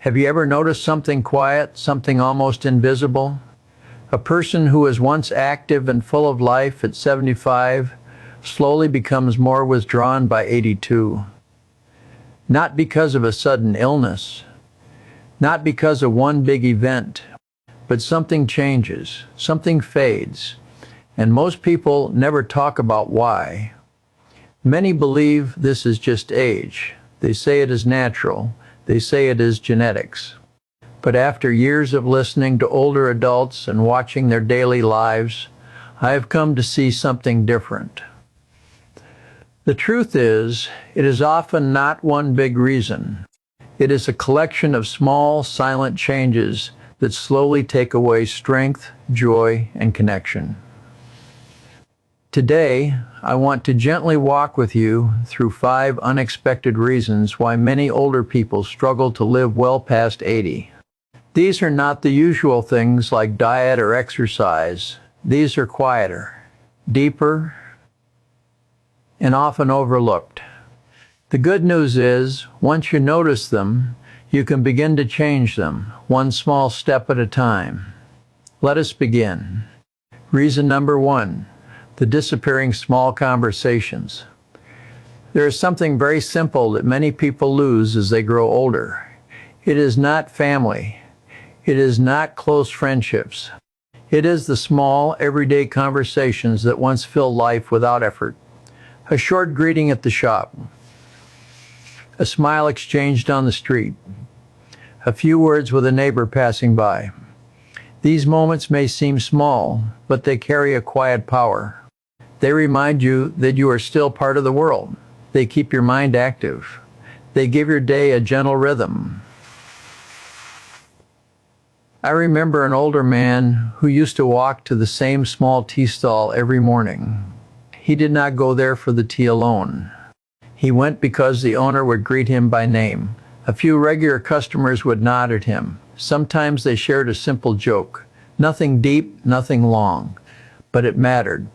Have you ever noticed something quiet, something almost invisible? A person who was once active and full of life at 75 slowly becomes more withdrawn by 82. Not because of a sudden illness, not because of one big event, but something changes, something fades, and most people never talk about why. Many believe this is just age. They say it is natural. They say it is genetics. But after years of listening to older adults and watching their daily lives, I have come to see something different. The truth is, it is often not one big reason. It is a collection of small, silent changes that slowly take away strength, joy, and connection. Today, I want to gently walk with you through 5 unexpected reasons why many older people struggle to live well past 80. These are not the usual things like diet or exercise. These are quieter, deeper, and often overlooked. The good news is, once you notice them, you can begin to change them, one small step at a time. Let us begin. Reason number 1. The disappearing small conversations. There is something very simple that many people lose as they grow older. It is not family. It is not close friendships. It is the small, everyday conversations that once filled life without effort. A short greeting at the shop. A smile exchanged on the street. A few words with a neighbor passing by. These moments may seem small, but they carry a quiet power. They remind you that you are still part of the world. They keep your mind active. They give your day a gentle rhythm. I remember an older man who used to walk to the same small tea stall every morning. He did not go there for the tea alone. He went because the owner would greet him by name. A few regular customers would nod at him. Sometimes they shared a simple joke. Nothing deep, nothing long. But it mattered.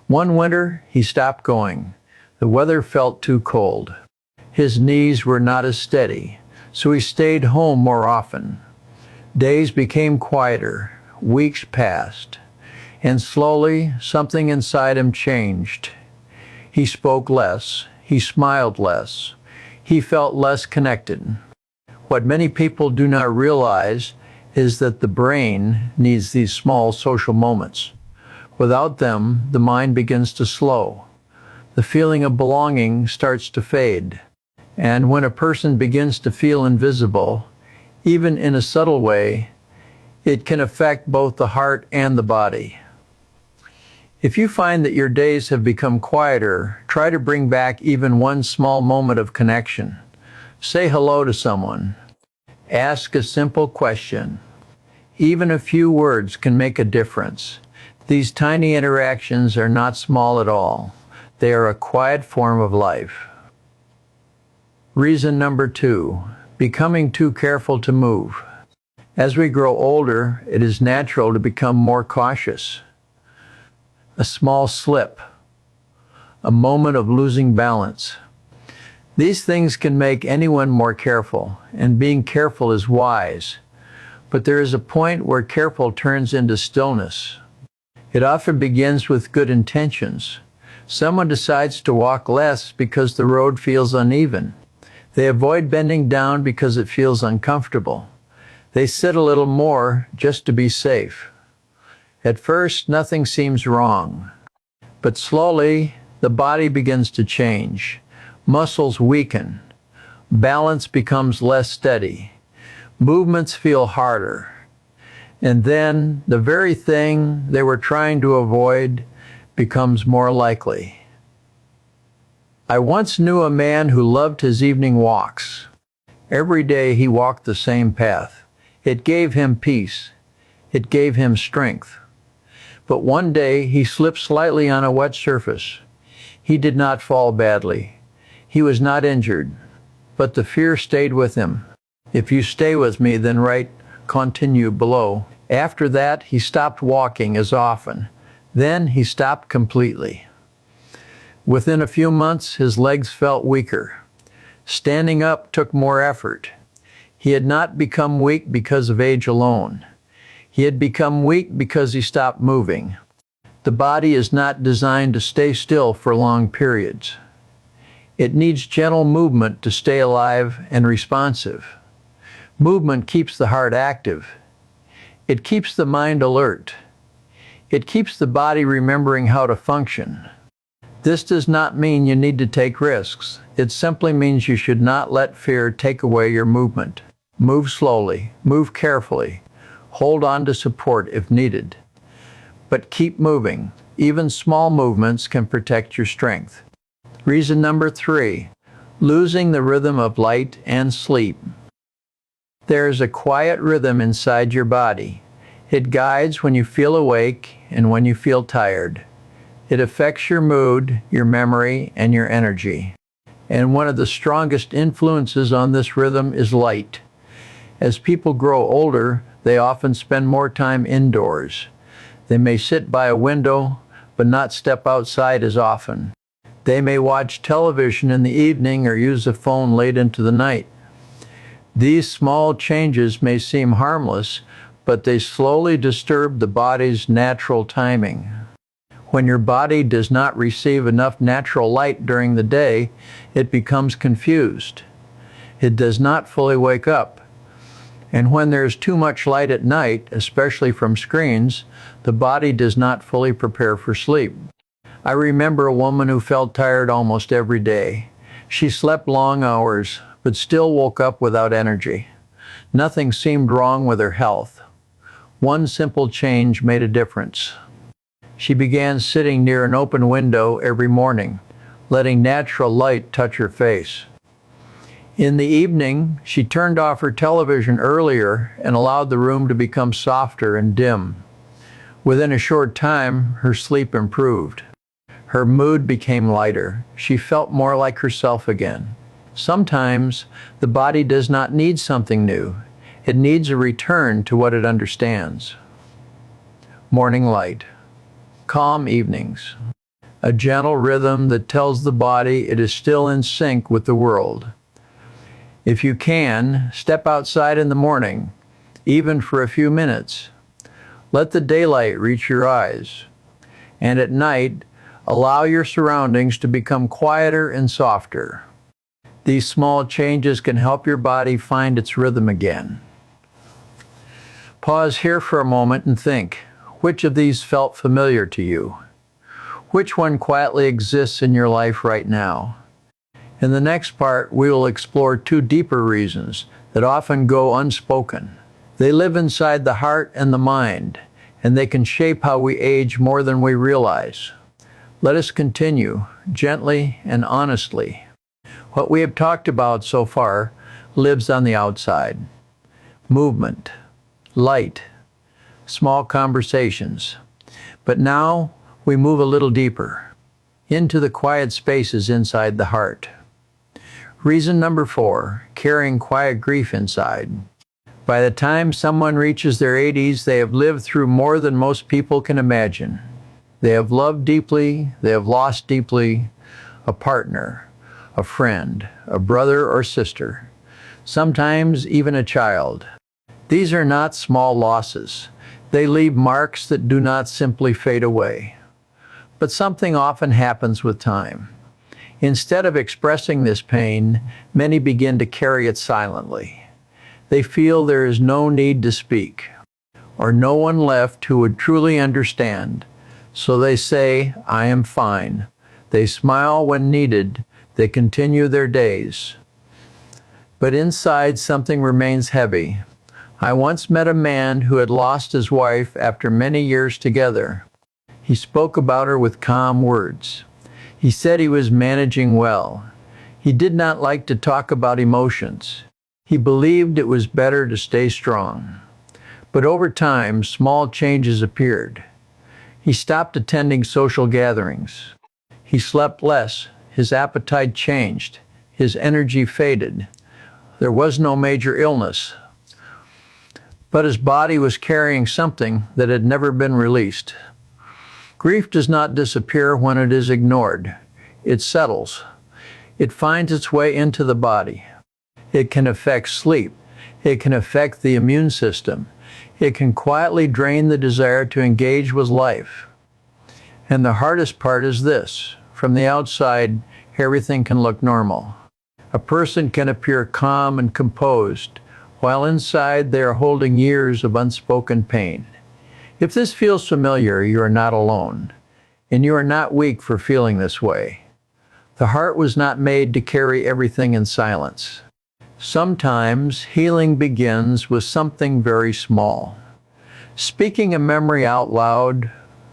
One winter, he stopped going. The weather felt too cold. His knees were not as steady, so he stayed home more often. Days became quieter, weeks passed, and slowly something inside him changed. He spoke less, he smiled less, he felt less connected. What many people do not realize is that the brain needs these small social moments. Without them, the mind begins to slow. The feeling of belonging starts to fade. And when a person begins to feel invisible, even in a subtle way, it can affect both the heart and the body. If you find that your days have become quieter, try to bring back even one small moment of connection. Say hello to someone. Ask a simple question. Even a few words can make a difference. These tiny interactions are not small at all. They are a quiet form of life. Reason number 2, becoming too careful to move. As we grow older, it is natural to become more cautious. A small slip, a moment of losing balance. These things can make anyone more careful, and being careful is wise. But there is a point where careful turns into stillness. It often begins with good intentions. Someone decides to walk less because the road feels uneven. They avoid bending down because it feels uncomfortable. They sit a little more just to be safe. At first, nothing seems wrong. But slowly, the body begins to change. Muscles weaken. Balance becomes less steady. Movements feel harder. And then, the very thing they were trying to avoid becomes more likely. I once knew a man who loved his evening walks. Every day he walked the same path. It gave him peace. It gave him strength. But one day he slipped slightly on a wet surface. He did not fall badly. He was not injured. But the fear stayed with him. If you stay with me, then write continue below. After that, he stopped walking as often. Then he stopped completely. Within a few months, his legs felt weaker. Standing up took more effort. He had not become weak because of age alone. He had become weak because he stopped moving. The body is not designed to stay still for long periods. It needs gentle movement to stay alive and responsive. Movement keeps the heart active. It keeps the mind alert. It keeps the body remembering how to function. This does not mean you need to take risks. It simply means you should not let fear take away your movement. Move slowly, move carefully, hold on to support if needed. But keep moving. Even small movements can protect your strength. Reason number 3, losing the rhythm of light and sleep. There is a quiet rhythm inside your body. It guides when you feel awake and when you feel tired. It affects your mood, your memory, and your energy. And one of the strongest influences on this rhythm is light. As people grow older, they often spend more time indoors. They may sit by a window, but not step outside as often. They may watch television in the evening or use a phone late into the night. These small changes may seem harmless, but they slowly disturb the body's natural timing. When your body does not receive enough natural light during the day, it becomes confused. It does not fully wake up. And when there's too much light at night, especially from screens, the body does not fully prepare for sleep. I remember a woman who felt tired almost every day. She slept long hours, but still woke up without energy. Nothing seemed wrong with her health. One simple change made a difference. She began sitting near an open window every morning, letting natural light touch her face. In the evening, she turned off her television earlier and allowed the room to become softer and dim. Within a short time, her sleep improved. Her mood became lighter. She felt more like herself again. Sometimes, the body does not need something new. It needs a return to what it understands. Morning light. Calm evenings. A gentle rhythm that tells the body it is still in sync with the world. If you can, step outside in the morning, even for a few minutes. Let the daylight reach your eyes. And at night, allow your surroundings to become quieter and softer. These small changes can help your body find its rhythm again. Pause here for a moment and think, which of these felt familiar to you? Which one quietly exists in your life right now? In the next part, we will explore 2 deeper reasons that often go unspoken. They live inside the heart and the mind, and they can shape how we age more than we realize. Let us continue, gently and honestly. What we have talked about so far lives on the outside. Movement, light, small conversations. But now we move a little deeper, into the quiet spaces inside the heart. Reason number 4, carrying quiet grief inside. By the time someone reaches their 80s, they have lived through more than most people can imagine. They have loved deeply, they have lost deeply, a partner, a friend, a brother or sister, sometimes even a child. These are not small losses. They leave marks that do not simply fade away. But something often happens with time. Instead of expressing this pain, many begin to carry it silently. They feel there is no need to speak, or no one left who would truly understand. So they say, "I am fine." They smile when needed. They continue their days. But inside, something remains heavy. I once met a man who had lost his wife after many years together. He spoke about her with calm words. He said he was managing well. He did not like to talk about emotions. He believed it was better to stay strong. But over time, small changes appeared. He stopped attending social gatherings. He slept less. His appetite changed. His energy faded. There was no major illness. But his body was carrying something that had never been released. Grief does not disappear when it is ignored. It settles. It finds its way into the body. It can affect sleep. It can affect the immune system. It can quietly drain the desire to engage with life. And the hardest part is this: from the outside, everything can look normal. A person can appear calm and composed, while inside they are holding years of unspoken pain. If this feels familiar, you are not alone, and you are not weak for feeling this way. The heart was not made to carry everything in silence. Sometimes healing begins with something very small. Speaking a memory out loud,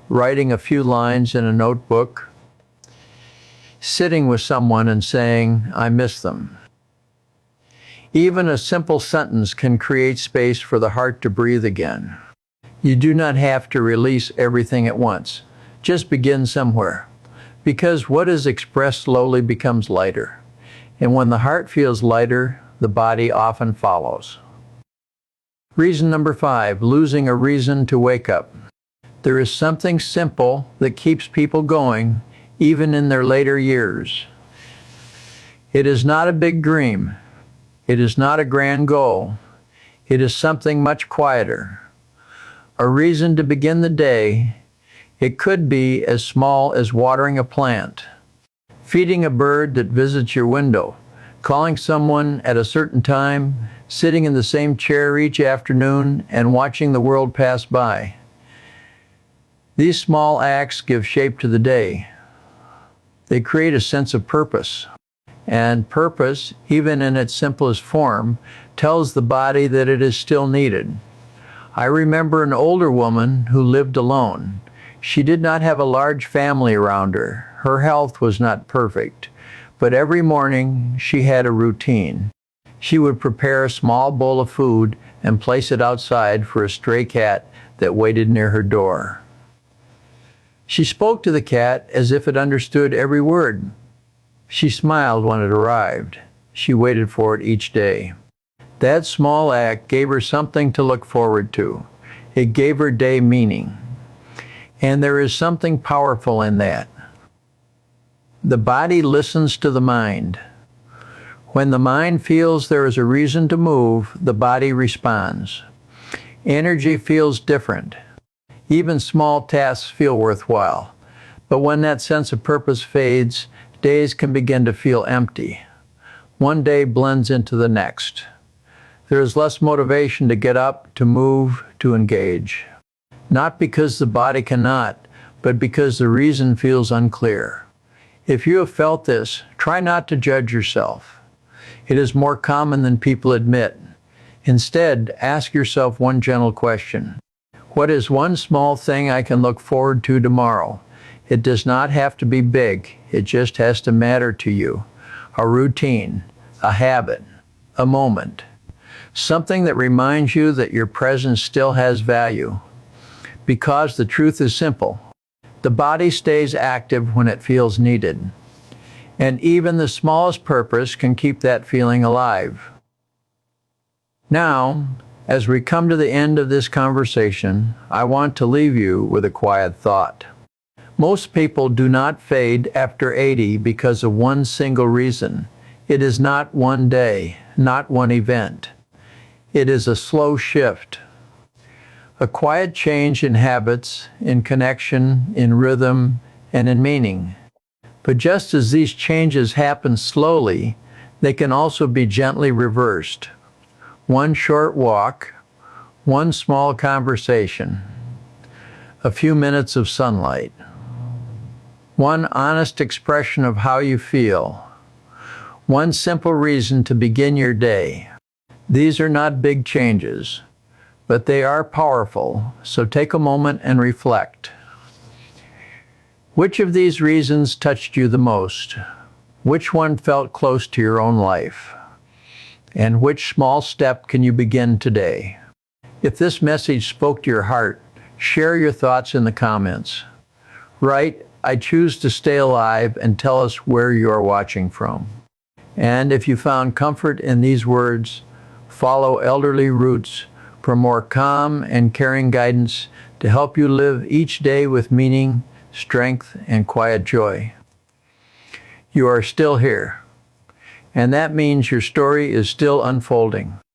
writing a few lines in a notebook, sitting with someone and saying, "I miss them." Even a simple sentence can create space for the heart to breathe again. You do not have to release everything at once. Just begin somewhere. Because what is expressed slowly becomes lighter. And when the heart feels lighter, the body often follows. Reason number 5, losing a reason to wake up. There is something simple that keeps people going, even in their later years. It is not a big dream. It is not a grand goal. It is something much quieter. A reason to begin the day. It could be as small as watering a plant, feeding a bird that visits your window, calling someone at a certain time, sitting in the same chair each afternoon, and watching the world pass by. These small acts give shape to the day. They create a sense of purpose. And purpose, even in its simplest form, tells the body that it is still needed. I remember an older woman who lived alone. She did not have a large family around her. Her health was not perfect. But every morning she had a routine. She would prepare a small bowl of food and place it outside for a stray cat that waited near her door. She spoke to the cat as if it understood every word. She smiled when it arrived. She waited for it each day. That small act gave her something to look forward to. It gave her day meaning. And there is something powerful in that. The body listens to the mind. When the mind feels there is a reason to move, the body responds. Energy feels different. Even small tasks feel worthwhile. But when that sense of purpose fades, days can begin to feel empty. One day blends into the next. There is less motivation to get up, to move, to engage. Not because the body cannot, but because the reason feels unclear. If you have felt this, try not to judge yourself. It is more common than people admit. Instead, ask yourself one gentle question. What is one small thing I can look forward to tomorrow? It does not have to be big. It just has to matter to you. A routine, a habit, a moment. Something that reminds you that your presence still has value. Because the truth is simple. The body stays active when it feels needed. And even the smallest purpose can keep that feeling alive. Now, as we come to the end of this conversation, I want to leave you with a quiet thought. Most people do not fade after 80 because of one single reason. It is not one day, not one event. It is a slow shift. A quiet change in habits, in connection, in rhythm, and in meaning. But just as these changes happen slowly, they can also be gently reversed. One short walk, one small conversation, a few minutes of sunlight, one honest expression of how you feel, one simple reason to begin your day. These are not big changes, but they are powerful, so take a moment and reflect. Which of these reasons touched you the most? Which one felt close to your own life? And which small step can you begin today? If this message spoke to your heart, share your thoughts in the comments. Write, "I choose to stay alive," and tell us where you are watching from. And if you found comfort in these words, follow Elderly Roots for more calm and caring guidance to help you live each day with meaning, strength, and quiet joy. You are still here, and that means your story is still unfolding.